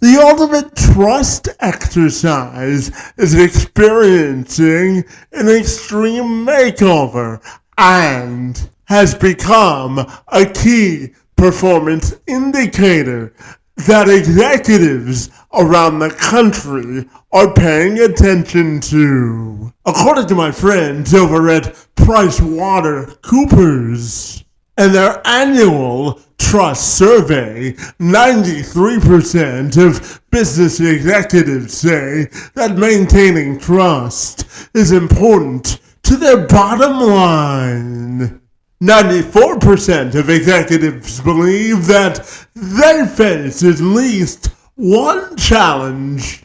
The ultimate trust exercise is experiencing an extreme makeover and has become a key performance indicator that executives around the country are paying attention to. According to my friends over at PricewaterhouseCoopers and their annual trust survey, 93% of business executives say that maintaining trust is important to their bottom line. 94% of executives believe that they face at least one challenge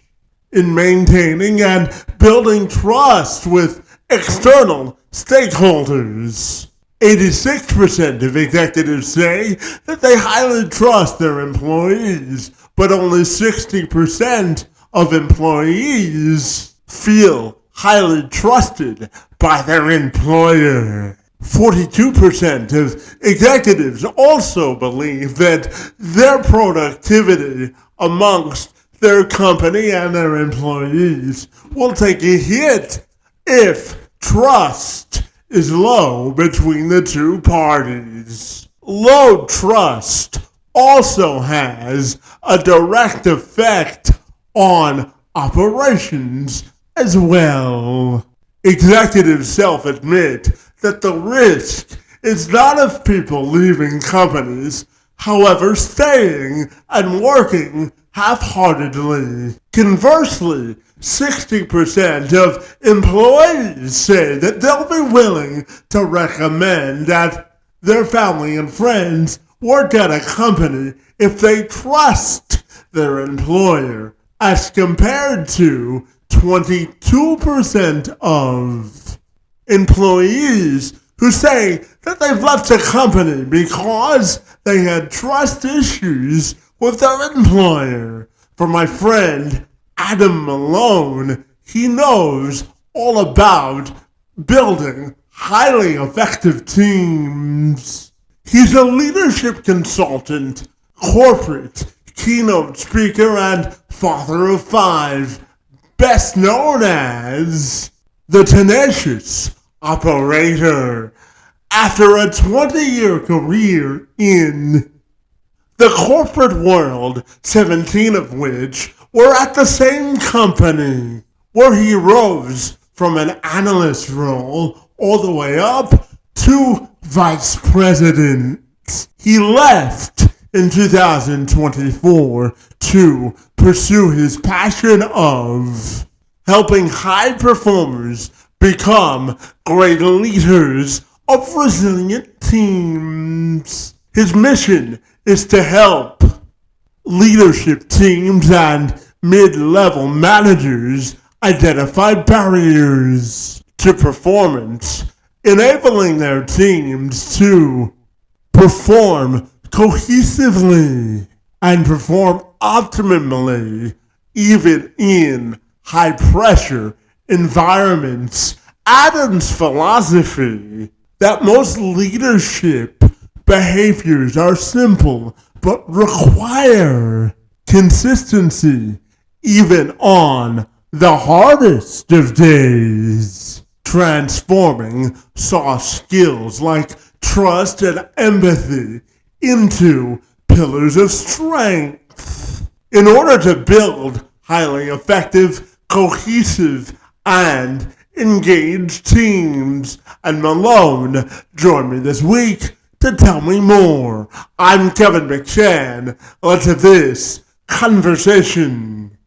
in maintaining and building trust with external stakeholders. 86% of executives say that they highly trust their employees, but only 60% of employees feel highly trusted by their employer. 42% of executives also believe that their productivity amongst their company and their employees will take a hit if trust is low between the two parties. Low trust also has a direct effect on operations as well. Executives self-admit that the risk is not of people leaving companies, however, staying and working half-heartedly. Conversely, 60% of employees say that they'll be willing to recommend that their family and friends work at a company if they trust their employer, as compared to 22% of employees who say that they've left a company because they had trust issues with their employer. For my friend Adam Malone, he knows all about building highly effective teams. He's a leadership consultant, corporate keynote speaker, and father of 5, best known as the tenacious operator. After a 20-year career in the corporate world, 17 of which were at the same company, where he rose from an analyst role all the way up to vice president. He left in 2024 to pursue his passion of helping high performers become great leaders of resilient teams. His mission is to help leadership teams and mid-level managers identify barriers to performance, enabling their teams to perform cohesively and perform optimally, even in high-pressure environments. Adam's philosophy that most leadership behaviors are simple but require consistency even on the hardest of days. Transforming soft skills like trust and empathy into pillars of strength. In order to build highly effective, cohesive, and engaged teams, and Malone joined me this week to tell me more. I'm Kevin McShann. Let's have this conversation.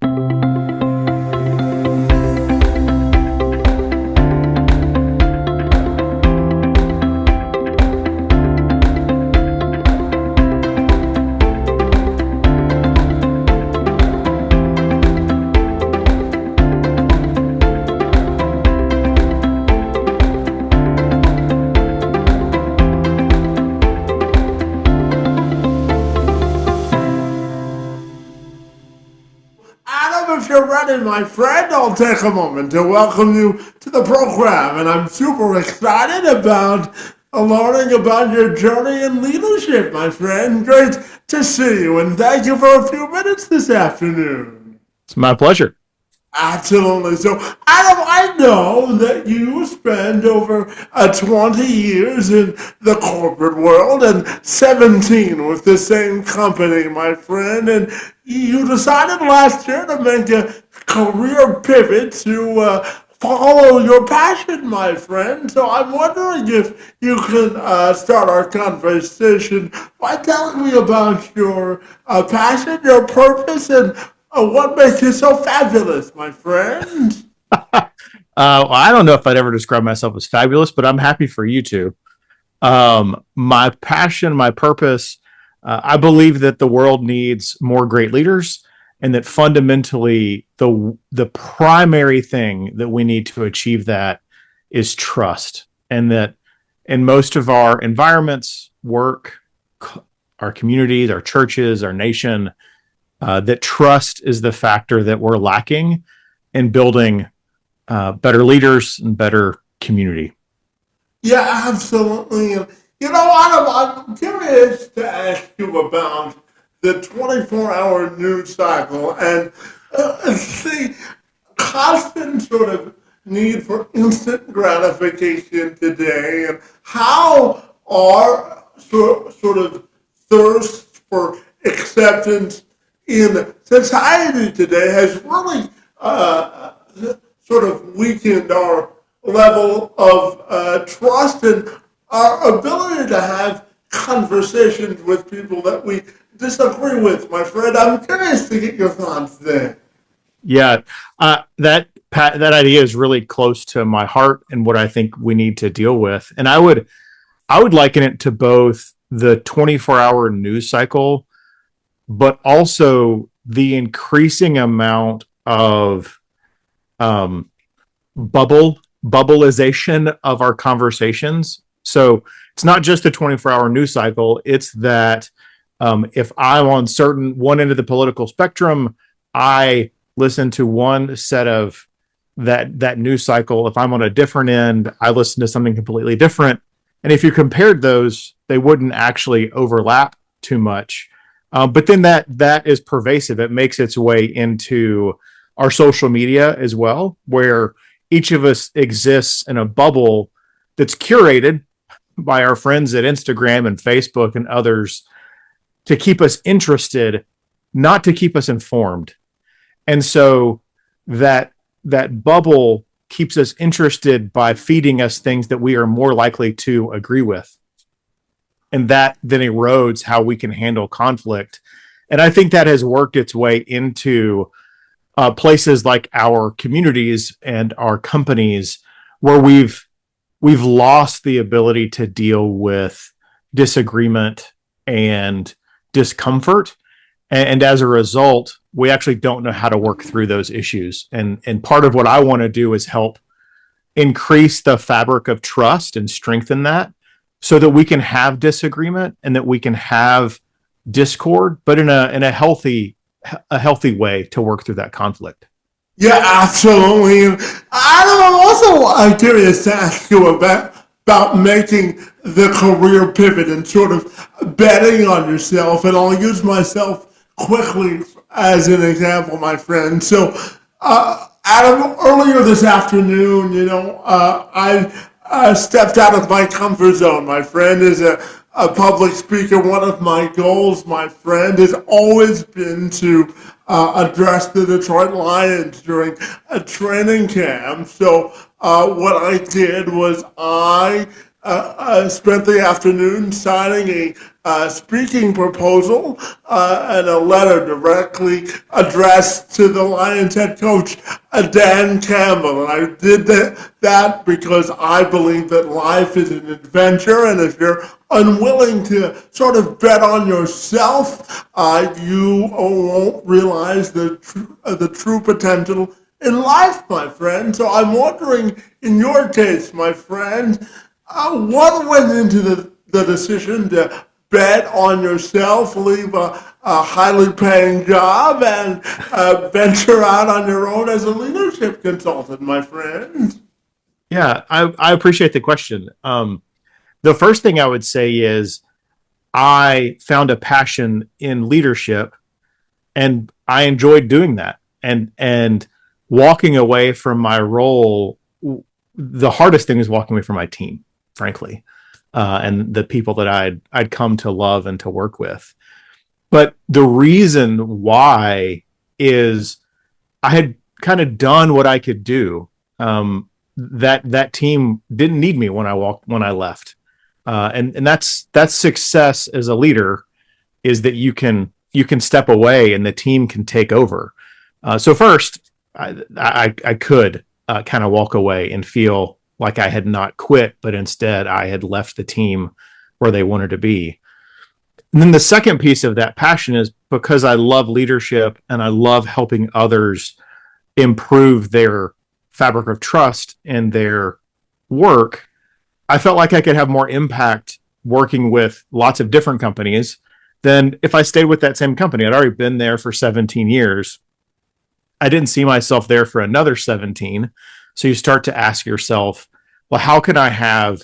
If you're ready, my friend, I'll take a moment to welcome you to the program, and I'm super excited about learning about your journey in leadership, my friend. Great to see you, and thank you for a few minutes this afternoon. It's my pleasure. Absolutely. So, Adam, I know that you spent over 20 years in the corporate world and 17 with the same company, my friend. And you decided last year to make a career pivot to follow your passion, my friend. So, I'm wondering if you can start our conversation by telling me about your passion, your purpose, and what makes you so fabulous, my friend? I don't know if I'd ever describe myself as fabulous, but I'm happy for you to. My passion, my purpose, I believe that the world needs more great leaders, and that fundamentally the primary thing that we need to achieve that is trust, and that in most of our environments, work, our communities, our churches, our nation, that trust is the factor that we're lacking in building better leaders and better community. Yeah, absolutely. You know, I'm curious to ask you about the 24-hour news cycle and the constant sort of need for instant gratification today, and how our sort of thirst for acceptance in society today has really sort of weakened our level of trust and our ability to have conversations with people that we disagree with, my friend. I'm curious to get your thoughts there. Yeah, that idea is really close to my heart and what I think we need to deal with. And I would liken it to both the 24-hour news cycle, but also the increasing amount of um, bubbleization of our conversations. So it's not just the 24-hour news cycle. It's that if I'm on certain one end of the political spectrum, I listen to one set of that news cycle. If I'm on a different end, I listen to something completely different. And if you compared those, they wouldn't actually overlap too much. But then that is pervasive. It makes its way into our social media as well, where each of us exists in a bubble that's curated by our friends at Instagram and Facebook and others to keep us interested, not to keep us informed. And so that bubble keeps us interested by feeding us things that we are more likely to agree with. And that then erodes how we can handle conflict. And I think that has worked its way into places like our communities and our companies, where we've lost the ability to deal with disagreement and discomfort, and as a result, we actually don't know how to work through those issues. And part of what I want to do is help increase the fabric of trust and strengthen that, so that we can have disagreement and that we can have discord, but in a healthy way to work through that conflict. Yeah, absolutely. And I'm also curious to ask you about making the career pivot and sort of betting on yourself. And I'll use myself quickly as an example, my friend. So, Adam, earlier this afternoon, I stepped out of my comfort zone, my friend, as a public speaker. One of my goals, my friend, has always been to address the Detroit Lions during a training camp. So what I did was I spent the afternoon signing a speaking proposal and a letter directly addressed to the Lions head coach, Dan Campbell. And I did that because I believe that life is an adventure, and if you're unwilling to sort of bet on yourself, you won't realize the true potential in life, my friend. So I'm wondering, in your case, my friend, what went into the decision to bet on yourself, leave a highly paying job, and venture out on your own as a leadership consultant, my friend? Yeah, I appreciate the question. The first thing I would say is I found a passion in leadership and I enjoyed doing that. And walking away from my role, the hardest thing is walking away from my team, frankly, and the people that I'd come to love and to work with. But the reason why is I had kind of done what I could do. That team didn't need me when I left, and that's success as a leader, is that you can step away and the team can take over. So first, I could kind of walk away and feel like I had not quit, but instead I had left the team where they wanted to be. And then the second piece of that passion is because I love leadership and I love helping others improve their fabric of trust in their work. I felt like I could have more impact working with lots of different companies than if I stayed with that same company. I'd already been there for 17 years. I didn't see myself there for another 17. So you start to ask yourself, well, how can I have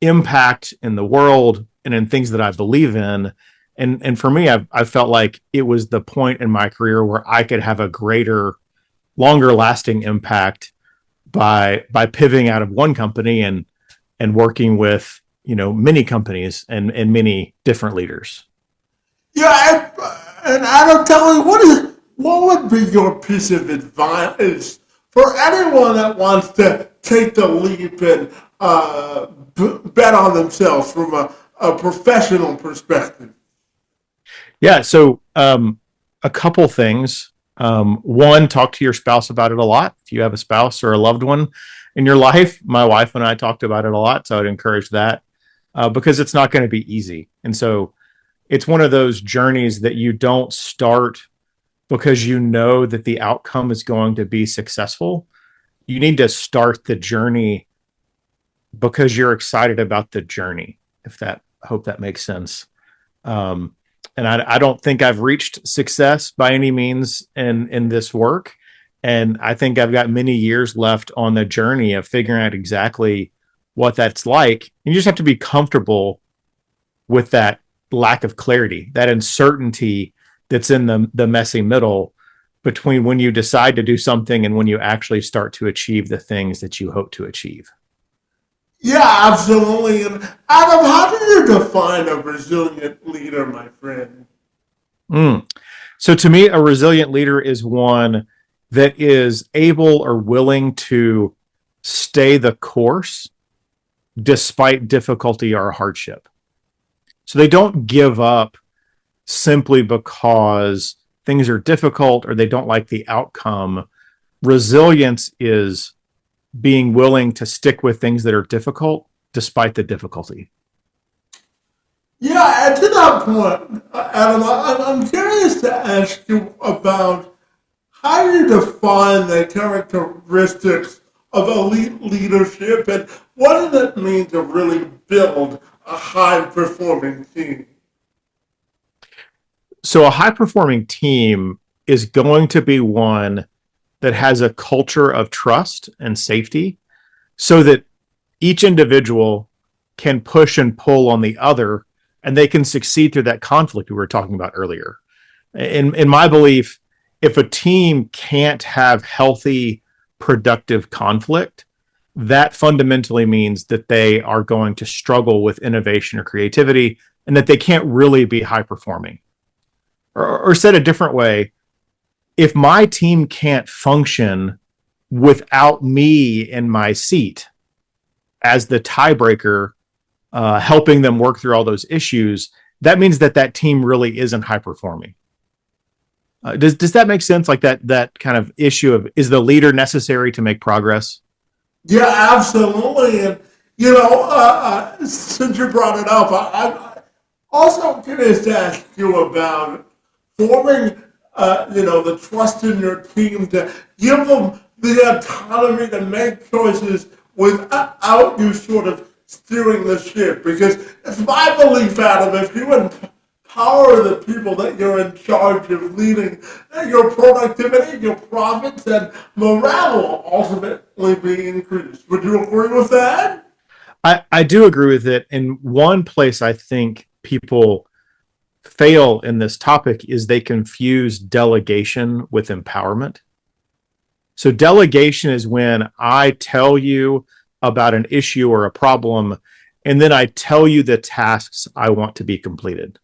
impact in the world and in things that I believe in? And for me, I felt like it was the point in my career where I could have a greater, longer lasting impact by pivoting out of one company and working with, many companies and many different leaders. Yeah, and Adam, tell me what would be your piece of advice for anyone that wants to take the leap and bet on themselves from a professional perspective? Yeah. So a couple things. One, talk to your spouse about it a lot. If you have a spouse or a loved one in your life, my wife and I talked about it a lot. So I'd encourage that because it's not going to be easy. And so it's one of those journeys that you don't start because you know that the outcome is going to be successful. You need to start the journey because you're excited about the journey. I hope that makes sense. Um, and I don't think I've reached success by any means in this work. And I think I've got many years left on the journey of figuring out exactly what that's like. And you just have to be comfortable with that lack of clarity, that uncertainty that's in the messy middle between when you decide to do something and when you actually start to achieve the things that you hope to achieve. Yeah, absolutely. And Adam, how do you define a resilient leader, my friend? Mm. So to me, a resilient leader is one that is able or willing to stay the course despite difficulty or hardship. So they don't give up simply because things are difficult or they don't like the outcome. Resilience is being willing to stick with things that are difficult despite the difficulty. Yeah, and to that point, Adam, I'm curious to ask you about how you define the characteristics of elite leadership and what does it mean to really build a high performing team? So a high performing team is going to be one that has a culture of trust and safety so that each individual can push and pull on the other and they can succeed through that conflict we were talking about earlier. In my belief, if a team can't have healthy, productive conflict, that fundamentally means that they are going to struggle with innovation or creativity and that they can't really be high performing. Or said a different way, if my team can't function without me in my seat as the tiebreaker, helping them work through all those issues, that means that team really isn't high performing. Does that make sense? Like that kind of issue of, is the leader necessary to make progress? Yeah, absolutely. And, since you brought it up, I'm also curious to ask you about forming, the trust in your team to give them the autonomy to make choices without you sort of steering the ship. Because it's my belief, Adam, if you empower the people that you're in charge of leading, that your productivity, your profits, and morale will ultimately be increased. Would you agree with that? I do agree with it. And one place I think people fail in this topic is they confuse delegation with empowerment. So delegation is when I tell you about an issue or a problem, and then I tell you the tasks I want to be completed.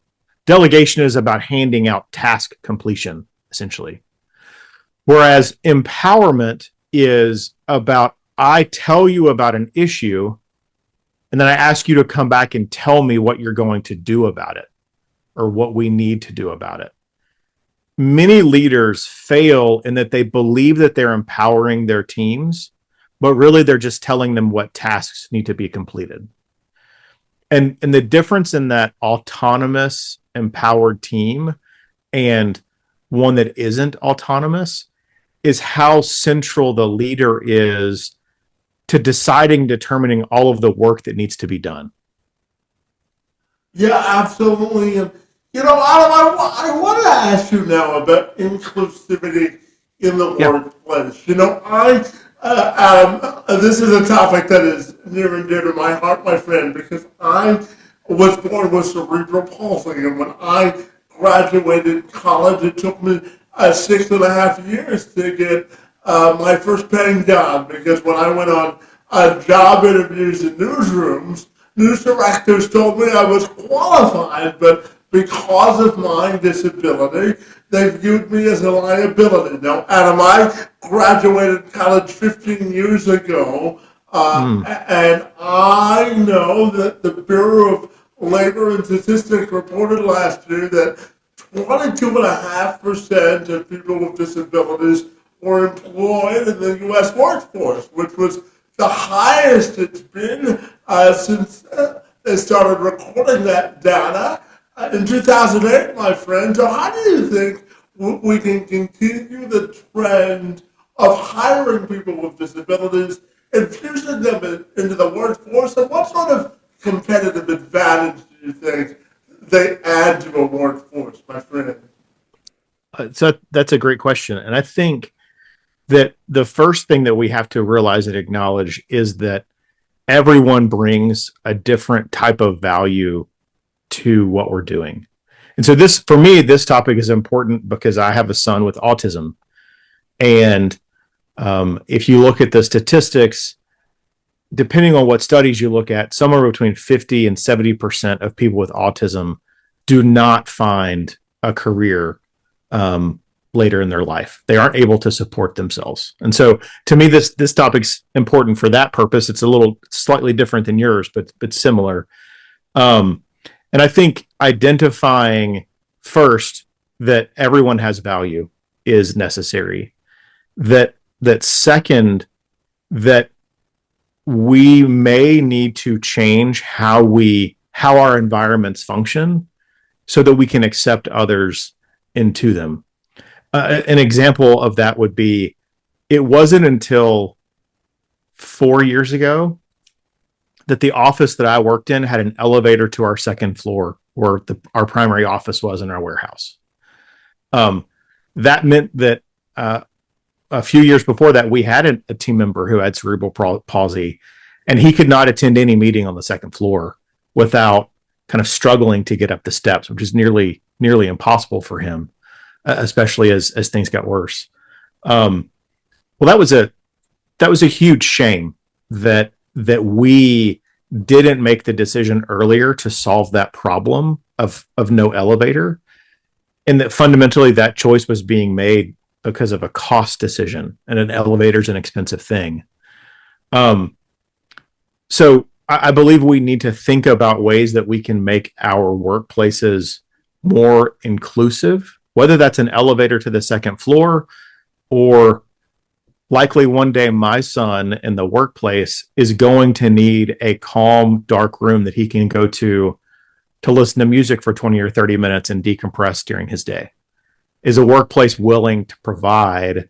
Delegation is about handing out task completion, essentially. Whereas empowerment is about I tell you about an issue, and then I ask you to come back and tell me what you're going to do about it or what we need to do about it. Many leaders fail in that they believe that they're empowering their teams, but really they're just telling them what tasks need to be completed. And the difference in that autonomous, empowered team and one that isn't autonomous is how central the leader is to determining all of the work that needs to be done. Yeah, absolutely. And, Adam, I want to ask you now about inclusivity in the Yeah. workplace. Adam, this is a topic that is near and dear to my heart, my friend, because I was born with cerebral palsy, and when I graduated college, it took me 6.5 years to get my first paying job, because when I went on job interviews in newsrooms, news directors told me I was qualified, but because of my disability, they viewed me as a liability. Now, Adam, I graduated college 15 years ago, and I know that the Bureau of Labor and Statistics reported last year that 22.5% of people with disabilities were employed in the U.S. workforce, which was the highest it's been since they started recording that data in 2008, my friend. So how do you think we can continue the trend of hiring people with disabilities, infusing them into the workforce, and what sort of competitive advantage do you think they add to a workforce, my friend? So that's a great question. And I think that the first thing that we have to realize and acknowledge is that everyone brings a different type of value to what we're doing. And so this, for me, this topic is important because I have a son with autism. And if you look at the statistics, depending on what studies you look at, somewhere between 50 and 70% of people with autism do not find a career later in their life. They aren't able to support themselves. And so to me, this topic's important for that purpose. It's a little slightly different than yours, but similar. And I think identifying first that everyone has value is necessary. That second, that we may need to change how our environments function so that we can accept others into them. An example of that would be, it wasn't until 4 years ago that the office that I worked in had an elevator to our second floor where our primary office was in our warehouse. That meant that a few years before that, we had a team member who had cerebral palsy, and he could not attend any meeting on the second floor without kind of struggling to get up the steps, which is nearly impossible for him, especially as things got worse. Well, that was a huge shame that we didn't make the decision earlier to solve that problem of no elevator, and that fundamentally that choice was being made because of a cost decision, and an elevator is an expensive thing. So I believe we need to think about ways that we can make our workplaces more inclusive, whether that's an elevator to the second floor, or likely one day my son in the workplace is going to need a calm, dark room that he can go to listen to music for 20 or 30 minutes and decompress during his day. Is a workplace willing to provide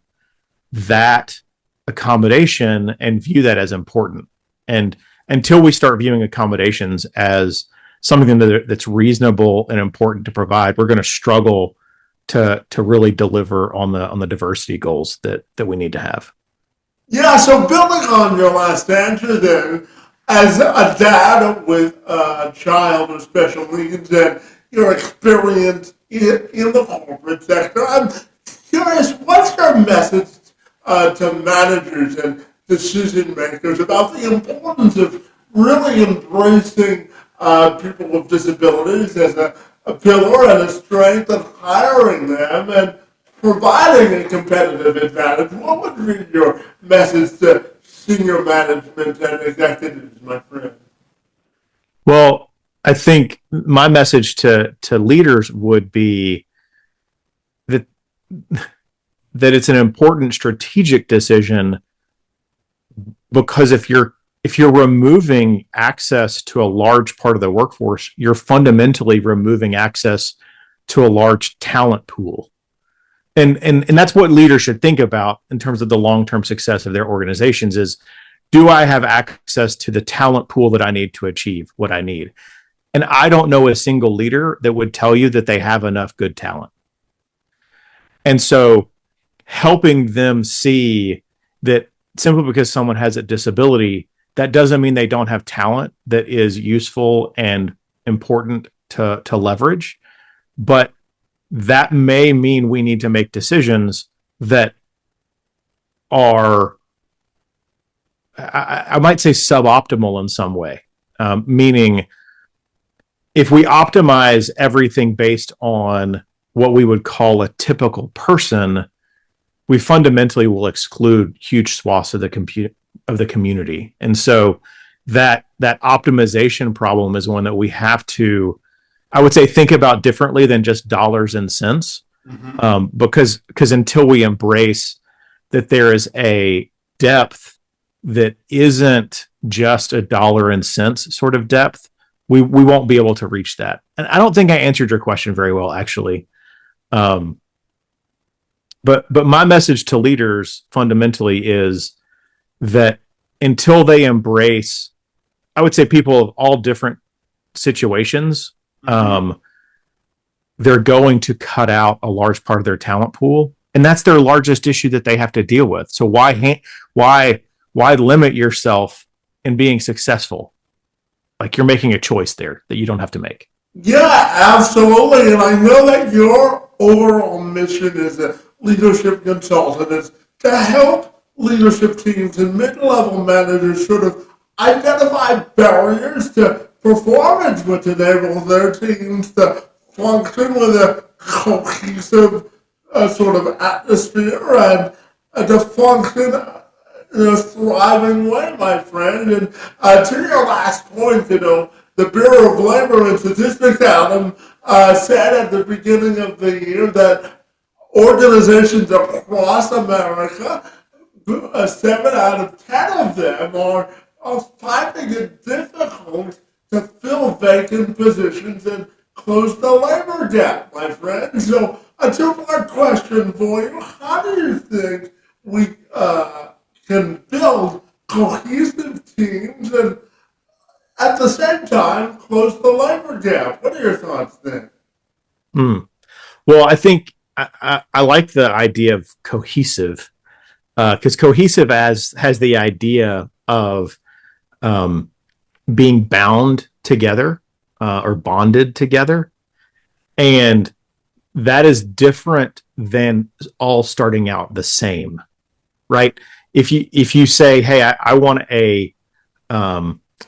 that accommodation and view that as important? And until we start viewing accommodations as something that's reasonable and important to provide, we're going to struggle to really deliver on the diversity goals that we need to have. Yeah, so building on your last answer then, as a dad with a child with special needs and your experience in the corporate sector, I'm curious, what's your message to managers and decision makers about the importance of really embracing people with disabilities as a pillar and a strength and hiring them and providing a competitive advantage? What would be your message to senior management and executives, my friend? Well, I think my message to leaders would be that it's an important strategic decision, because if you're removing access to a large part of the workforce, you're fundamentally removing access to a large talent pool. And that's what leaders should think about in terms of the long-term success of their organizations is, do I have access to the talent pool that I need to achieve what I need? And I don't know a single leader that would tell you that they have enough good talent. And so helping them see that simply because someone has a disability, that doesn't mean they don't have talent that is useful and important to leverage. But that may mean we need to make decisions that are, I might say, suboptimal in some way. Meaning, if we optimize everything based on what we would call a typical person, we fundamentally will exclude huge swaths of the community. And so that optimization problem is one that we have to, I would say, think about differently than just dollars and cents. Mm-hmm. Because until we embrace that there is a depth that isn't just a dollar and cents sort of depth, we won't be able to reach that. And I don't think I answered your question very well, actually. But my message to leaders fundamentally is that until they embrace, I would say, people of all different situations, mm-hmm. They're going to cut out a large part of their talent pool, and that's their largest issue that they have to deal with. So why limit yourself in being successful? Like, you're making a choice there that you don't have to make. Yeah, absolutely. And I know that your overall mission as a leadership consultant is to help leadership teams and mid-level managers sort of identify barriers to performance, which enable their teams to function with a cohesive sort of atmosphere and to function in a thriving way, my friend. And to your last point, the Bureau of Labor and Statistics, Adam, said at the beginning of the year that organizations across America, 7 out of 10 of them are finding it difficult to fill vacant positions and close the labor gap, my friend. So a two-part question for you. How do you think we can build cohesive teams and at the same time close the labor gap? What are your thoughts there? Well, I think I like the idea of cohesive, because cohesive has the idea of being bound together, or bonded together. And that is different than all starting out the same, right? If you say, hey, I want a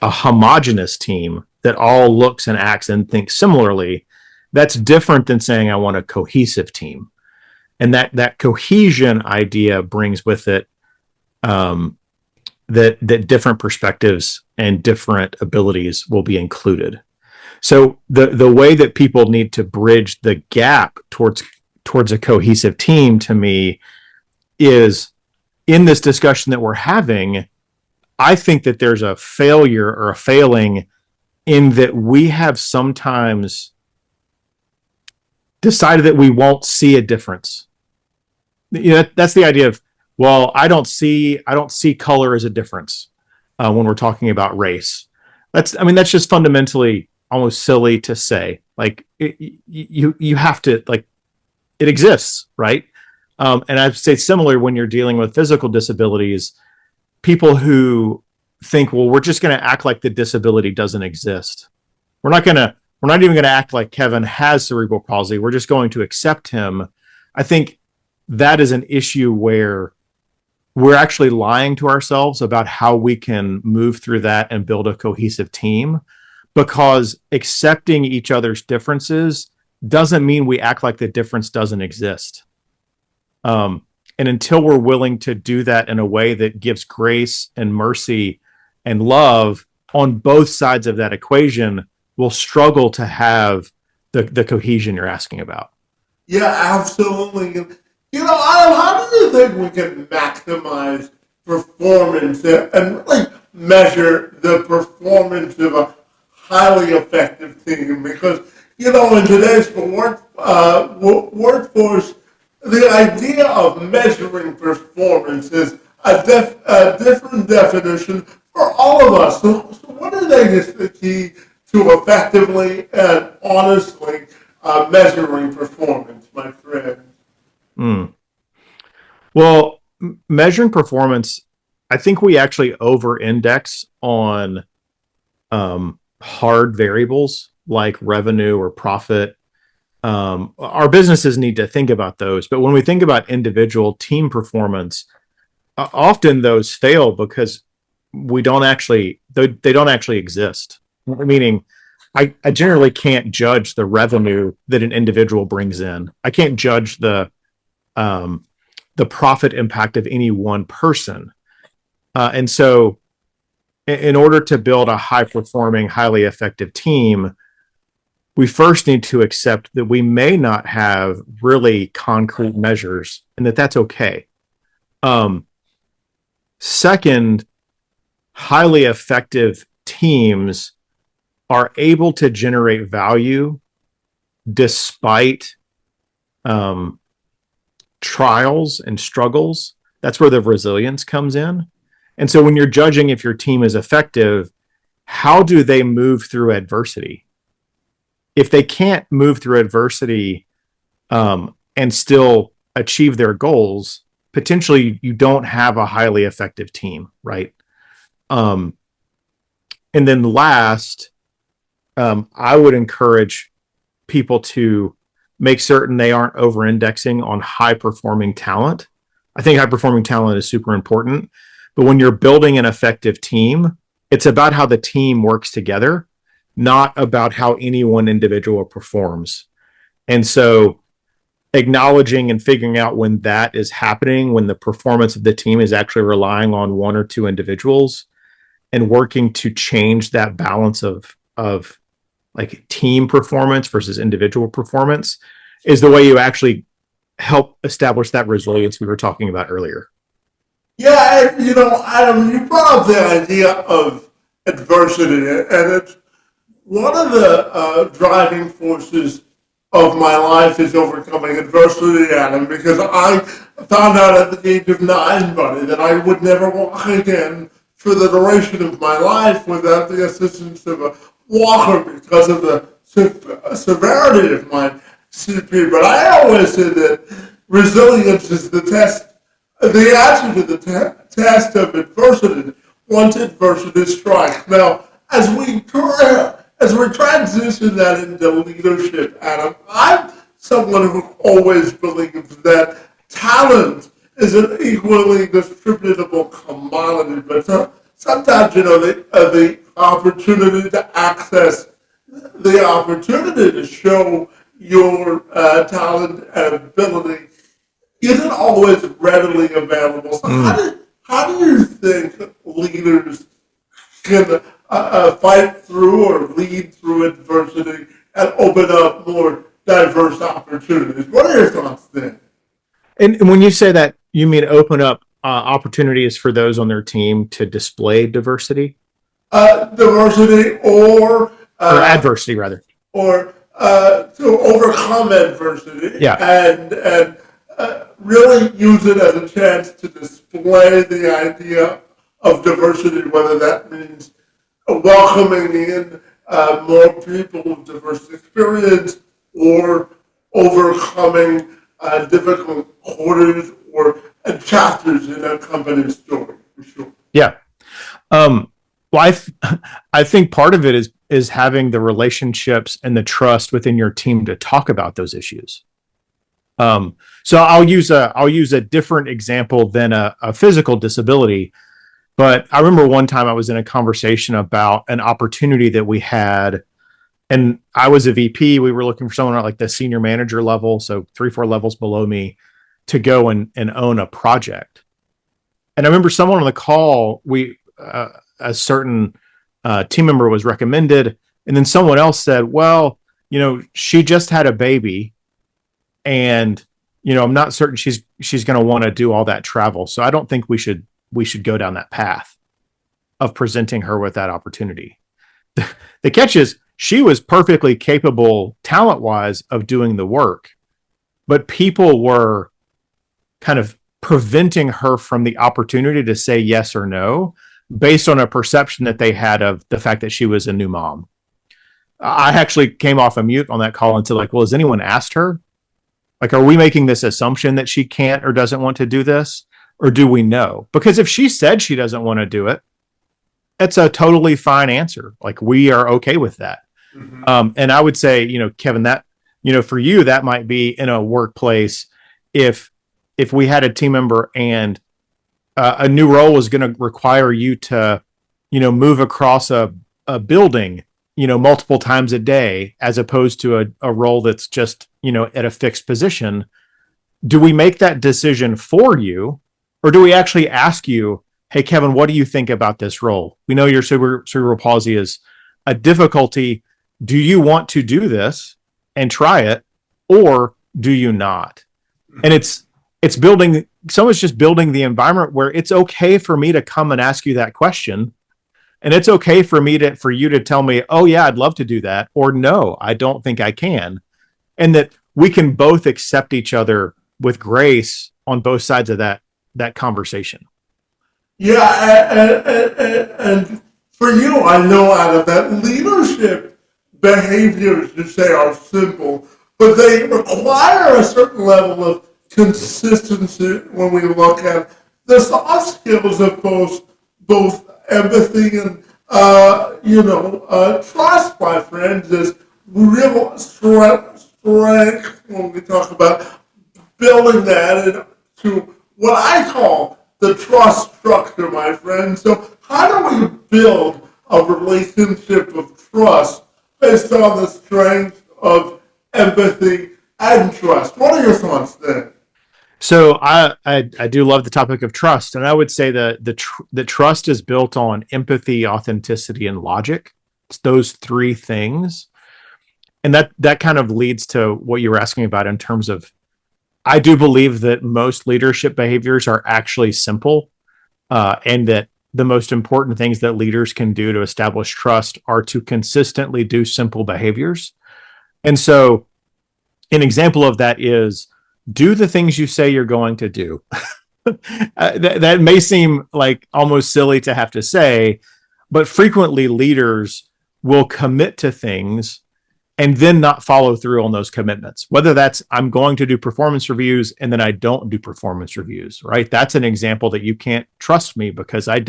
homogenous team that all looks and acts and thinks similarly, that's different than saying I want a cohesive team. And that cohesion idea brings with it that different perspectives and different abilities will be included. So the way that people need to bridge the gap towards a cohesive team, to me, is in this discussion that we're having. I think that there's a failure or a failing in that we have sometimes decided that we won't see a difference. That's the idea of, well, I don't see color as a difference when we're talking about race. That's just fundamentally almost silly to say. Like, you have to, like, it exists, right? And I'd say similar when you're dealing with physical disabilities. People who think, well, we're just going to act like the disability doesn't exist. We're not even going to act like Kevin has cerebral palsy. We're just going to accept him. I think that is an issue where we're actually lying to ourselves about how we can move through that and build a cohesive team, because accepting each other's differences doesn't mean we act like the difference doesn't exist. And until we're willing to do that in a way that gives grace and mercy and love on both sides of that equation, we'll struggle to have the cohesion you're asking about. Yeah, absolutely. Adam, how do you think we can maximize performance and really measure the performance of a highly effective team? Because, in today's workforce, the idea of measuring performance is a different definition for all of us. So what do you think is the key to effectively and honestly measuring performance, my friend? Mm. Well, measuring performance, I think we actually over-index on hard variables like revenue or profit. Our businesses need to think about those, but when we think about individual team performance, often those fail because they don't actually exist. Meaning, I generally can't judge the revenue that an individual brings in. I can't judge the profit impact of any one person. And so in order to build a high performing, highly effective team, we first need to accept that we may not have really concrete measures and that's okay. Second, highly effective teams are able to generate value despite trials and struggles. That's where the resilience comes in. And so when you're judging if your team is effective, how do they move through adversity? If they can't move through adversity and still achieve their goals, potentially you don't have a highly effective team, right? And then last, I would encourage people to make certain they aren't over-indexing on high-performing talent. I think high-performing talent is super important, but when you're building an effective team, it's about how the team works together, not about how any one individual performs. And so acknowledging and figuring out when that is happening, when the performance of the team is actually relying on one or two individuals, and working to change that balance of like team performance versus individual performance is the way you actually help establish that resilience we were talking about earlier. Yeah, Adam, you brought up the idea of adversity, and it's one of the driving forces of my life is overcoming adversity, Adam, because I found out at the age of 9, buddy, that I would never walk again for the duration of my life without the assistance of a walker because of the severity of my CP. But I always say that resilience is the answer to the test of adversity once adversity strikes. Now, as we transition that into leadership, Adam, I'm someone who always believes that talent is an equally distributable commodity, but sometimes, the opportunity to access the opportunity to show your talent and ability isn't always readily available. So how do you think leaders can fight through or lead through adversity and open up more diverse opportunities? What are your thoughts there? And when you say that, you mean open up opportunities for those on their team to display diversity? Diversity or adversity, rather. Or to overcome adversity Yeah. and really use it as a chance to display the idea of diversity, whether that means welcoming in more people with diverse experience or overcoming difficult quarters or chapters in a company's story, for sure. Yeah. Um, well, I think part of it is having the relationships and the trust within your team to talk about those issues. So I'll use a different example than a physical disability. But I remember one time I was in a conversation about an opportunity that we had, and I was a VP. We were looking for someone at like the senior manager level, so 3, 4 levels below me, to go and own a project. And I remember someone on the call, a certain team member was recommended, and then someone else said, "Well, she just had a baby, and I'm not certain she's going to want to do all that travel. So I don't think we should go down that path of presenting her with that opportunity." The catch is she was perfectly capable, talent wise, of doing the work, but people were kind of preventing her from the opportunity to say yes or no based on a perception that they had of the fact that she was a new mom. I actually came off a mute on that call and said, like, well, has anyone asked her? Like, are we making this assumption that she can't or doesn't want to do this? Or do we know? Because if she said she doesn't want to do it, it's a totally fine answer. Like, we are okay with that. And I would say, Kevin, that, for you, that might be in a workplace. If we had a team member and a new role was going to require you to, move across a building, multiple times a day, as opposed to a role that's just, at a fixed position, do we make that decision for you? Or do we actually ask you, hey, Kevin, what do you think about this role? We know your cerebral palsy is a difficulty. Do you want to do this and try it, or do you not? And it's building, someone's just building the environment where it's okay for me to come and ask you that question. And it's okay for you to tell me, oh yeah, I'd love to do that. Or no, I don't think I can. And that we can both accept each other with grace on both sides of that conversation. Yeah, and for you, I know out of that leadership behaviors to say are simple, but they require a certain level of consistency when we look at the soft skills of both empathy and trust. My friends, is real strength when we talk about building that into what I call the trust structure, my friend. So how do we build a relationship of trust based on the strength of empathy and trust? What are your thoughts there? So I do love the topic of trust, and I would say that the trust is built on empathy, authenticity, and logic. It's those three things, and that kind of leads to what you were asking about in terms of. I do believe that most leadership behaviors are actually simple, and that the most important things that leaders can do to establish trust are to consistently do simple behaviors. And so, an example of that is do the things you say you're going to do. That may seem like almost silly to have to say, but frequently leaders will commit to things and then not follow through on those commitments. Whether that's I'm going to do performance reviews and then I don't do performance reviews, right? That's an example that you can't trust me because I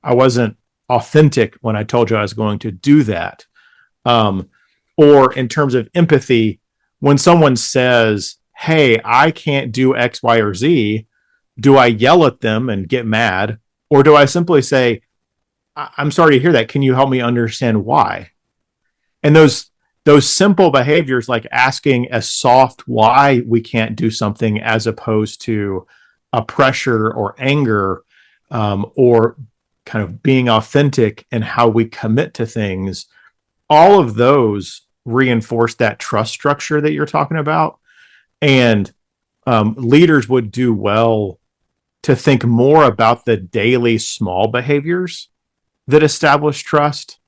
wasn't authentic when I told you I was going to do that. Or in terms of empathy, when someone says, hey, I can't do X, Y, or Z, do I yell at them and get mad? Or do I simply say, I'm sorry to hear that. Can you help me understand why? And those simple behaviors, like asking a soft why we can't do something, as opposed to a pressure or anger, or kind of being authentic in how we commit to things, all of those reinforce that trust structure that you're talking about. And leaders would do well to think more about the daily small behaviors that establish trust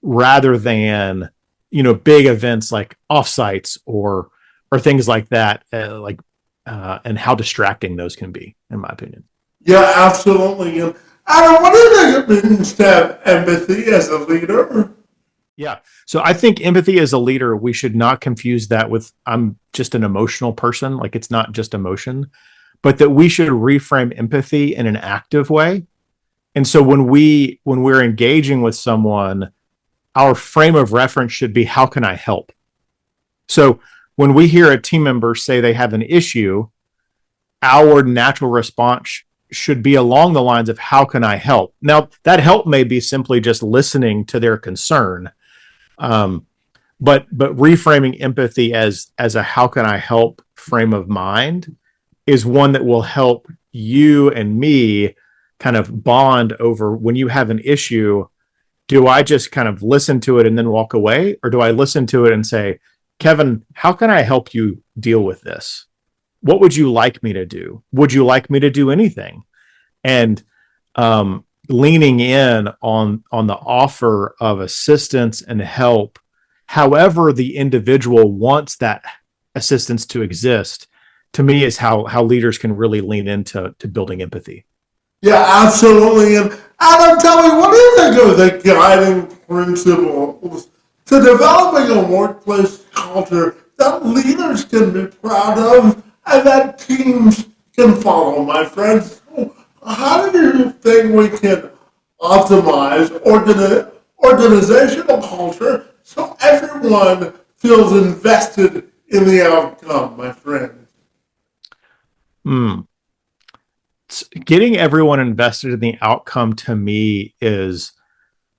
rather than big events like offsites or things like that, and how distracting those can be, in my opinion. Yeah, absolutely. And Adam, what do you think it means to have empathy as a leader? Yeah. So I think empathy as a leader, we should not confuse that with I'm just an emotional person. Like, it's not just emotion, but that we should reframe empathy in an active way. And so when we're engaging with someone, our frame of reference should be, how can I help? So when we hear a team member say they have an issue, our natural response should be along the lines of, how can I help? Now, that help may be simply just listening to their concern. But reframing empathy as a how can I help frame of mind is one that will help you and me kind of bond over, when you have an issue, do I just kind of listen to it and then walk away? Or do I listen to it and say, Kevin, how can I help you deal with this? What would you like me to do? Would you like me to do anything? And leaning in on the offer of assistance and help, however the individual wants that assistance to exist, to me is how leaders can really lean into building empathy. Yeah, absolutely. And Adam, tell me, what do you think of the guiding principles to developing a workplace culture that leaders can be proud of and that teams can follow, my friends? How do you think we can optimize organizational culture so everyone feels invested in the outcome, my friend? Mm. Getting everyone invested in the outcome, to me, is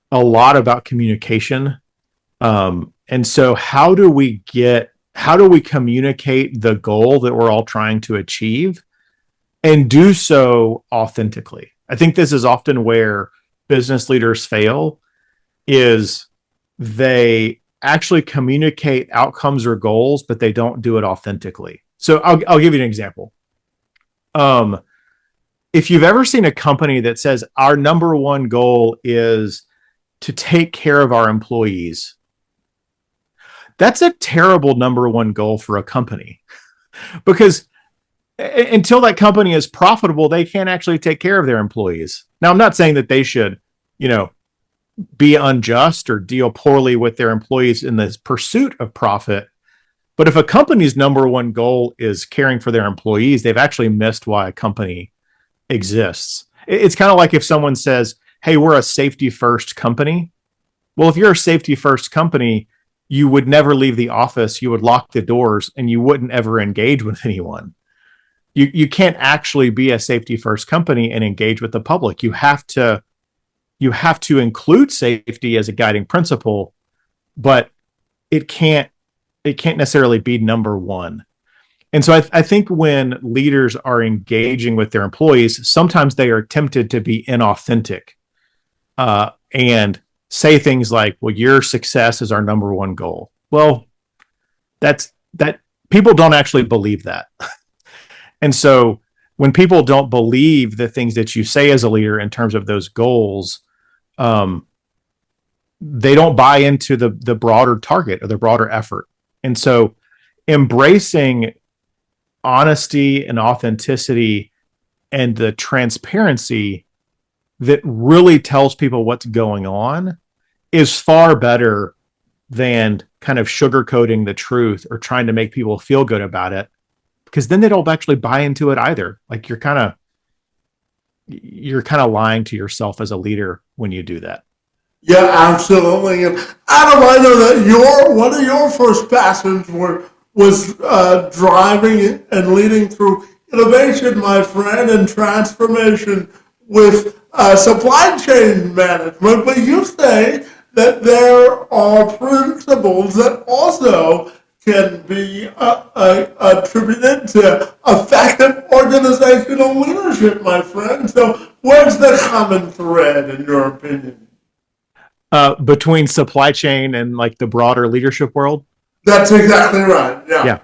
a lot about communication. And so how do we communicate the goal that we're all trying to achieve and do so authentically? I think this is often where business leaders fail, is they actually communicate outcomes or goals, but they don't do it authentically. So I'll give you an example. If you've ever seen a company that says our number one goal is to take care of our employees, that's a terrible number one goal for a company, because until that company is profitable, they can't actually take care of their employees. Now, I'm not saying that they should, be unjust or deal poorly with their employees in the pursuit of profit. But if a company's number one goal is caring for their employees, they've actually missed why a company exists. It's kind of like if someone says, hey, we're a safety first company. Well, if you're a safety first company, you would never leave the office, you would lock the doors, and you wouldn't ever engage with anyone. You can't actually be a safety first company and engage with the public. You have to include safety as a guiding principle, but it can't necessarily be number one. And so I think when leaders are engaging with their employees, sometimes they are tempted to be inauthentic and say things like, well, your success is our number one goal. Well, that people don't actually believe that. And so when people don't believe the things that you say as a leader in terms of those goals, they don't buy into the broader target or the broader effort. And so embracing honesty and authenticity and the transparency that really tells people what's going on is far better than kind of sugarcoating the truth or trying to make people feel good about it, because then they don't actually buy into it either. Like you're kind of lying to yourself as a leader when you do that. Yeah, absolutely. And Adam, I know that one of your first passions was driving and leading through innovation, my friend, and transformation with supply chain management. But you say that there are principles that also can be attributed to effective organizational leadership, my friend. So where's the common thread, in your opinion? Between supply chain and like the broader leadership world. That's exactly right. Yeah.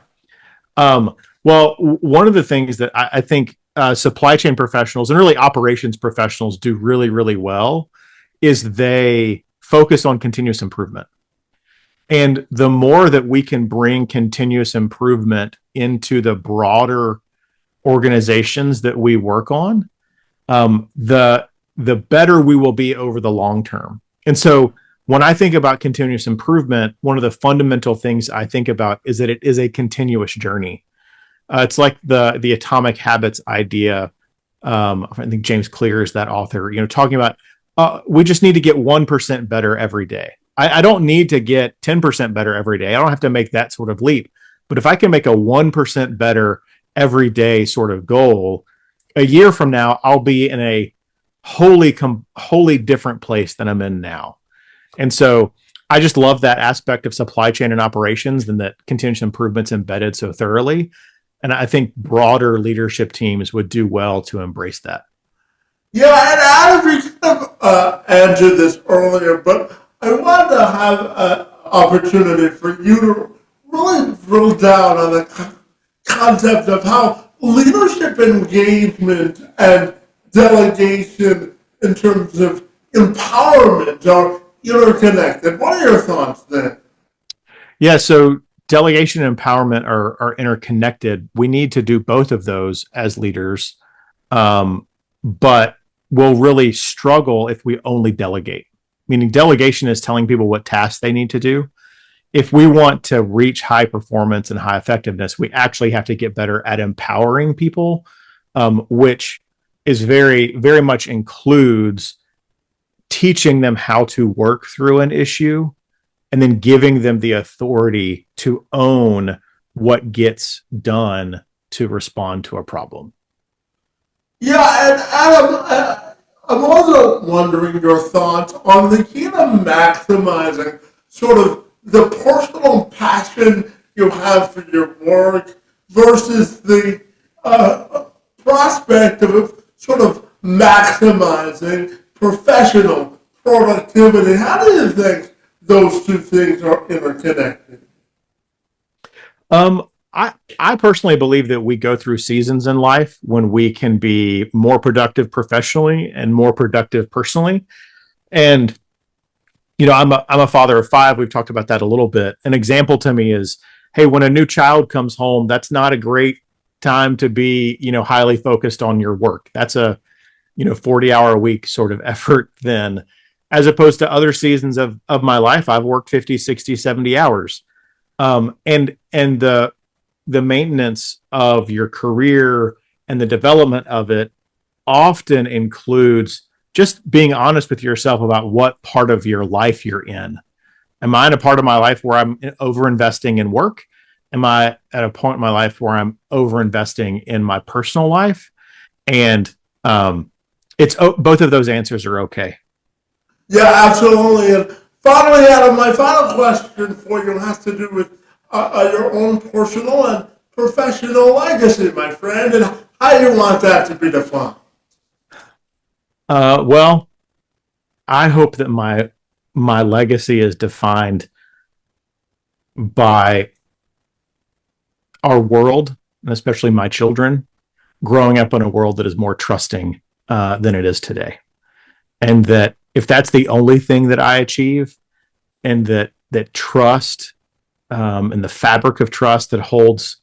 Yeah. Well, one of the things that I think supply chain professionals and really operations professionals do really, really well is they focus on continuous improvement. And the more that we can bring continuous improvement into the broader organizations that we work on, the better we will be over the long term. And so when I think about continuous improvement, one of the fundamental things I think about is that it is a continuous journey. It's like the atomic habits idea. I think James Clear is that author, talking about we just need to get 1% better every day. I don't need to get 10% better every day. I don't have to make that sort of leap. But if I can make a 1% better every day sort of goal, a year from now, I'll be in a wholly different place than I'm in now. And so I just love that aspect of supply chain and operations and that continuous improvements embedded so thoroughly. And I think broader leadership teams would do well to embrace that. Yeah, and Adam, you kind of answered this earlier, but I wanted to have an opportunity for you to really drill down on the concept of how leadership engagement and delegation in terms of empowerment are interconnected. What are your thoughts there? Yeah, so delegation and empowerment are interconnected. We need to do both of those as leaders, but we'll really struggle if we only delegate. Meaning, delegation is telling people what tasks they need to do. If we want to reach high performance and high effectiveness, we actually have to get better at empowering people, which is very, very much includes teaching them how to work through an issue and then giving them the authority to own what gets done to respond to a problem. Yeah, and Adam, I'm also wondering your thoughts on the key to maximizing sort of the personal passion you have for your work versus the prospect of sort of maximizing professional productivity. How do you think those two things are interconnected? I personally believe that we go through seasons in life when we can be more productive professionally and more productive personally. And I'm a father of five. We've talked about that a little bit. An example to me is, hey, when a new child comes home, that's not a great time to be, highly focused on your work. That's a 40-hour a week sort of effort then, as opposed to other seasons of my life. I've worked 50, 60, 70 hours. And the maintenance of your career and the development of it often includes just being honest with yourself about what part of your life you're in. Am I in a part of my life where I'm over investing in work? Am I at a point in my life where I'm over investing in my personal life? And it's both of those answers are okay. Yeah, absolutely. And finally, Adam, my final question for you has to do with your own personal and professional legacy, my friend, and how you want that to be defined. Well, I hope that my legacy is defined by our world, and especially my children, growing up in a world that is more trusting than it is today. And that if that's the only thing that I achieve, and that trust and the fabric of trust that holds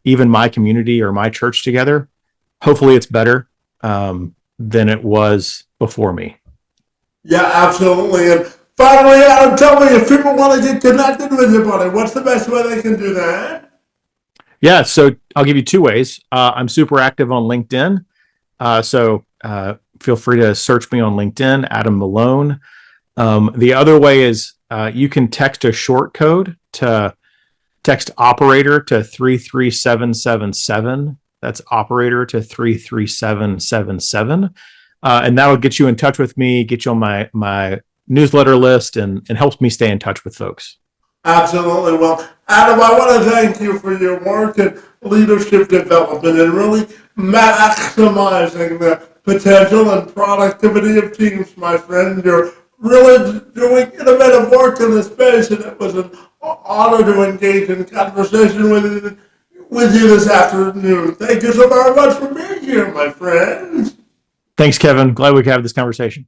even my community or my church together, hopefully it's better than it was before me. Yeah, absolutely. And finally, Adam, tell me if people want to get connected with you, buddy, what's the best way they can do that? Yeah, so I'll give you two ways. I'm super active on LinkedIn. So feel free to search me on LinkedIn, Adam Malone. The other way is you can text a short code to text operator to 33777. That's operator to 33777. And that'll get you in touch with me, get you on my newsletter list, and helps me stay in touch with folks. Absolutely. Well, Adam, I want to thank you for your work in leadership development and really maximizing the potential and productivity of teams, my friend. You're really doing innovative work in this space, and it was an honor to engage in conversation with you this afternoon. Thank you so very much for being here, my friend. Thanks, Kevin. Glad we could have this conversation.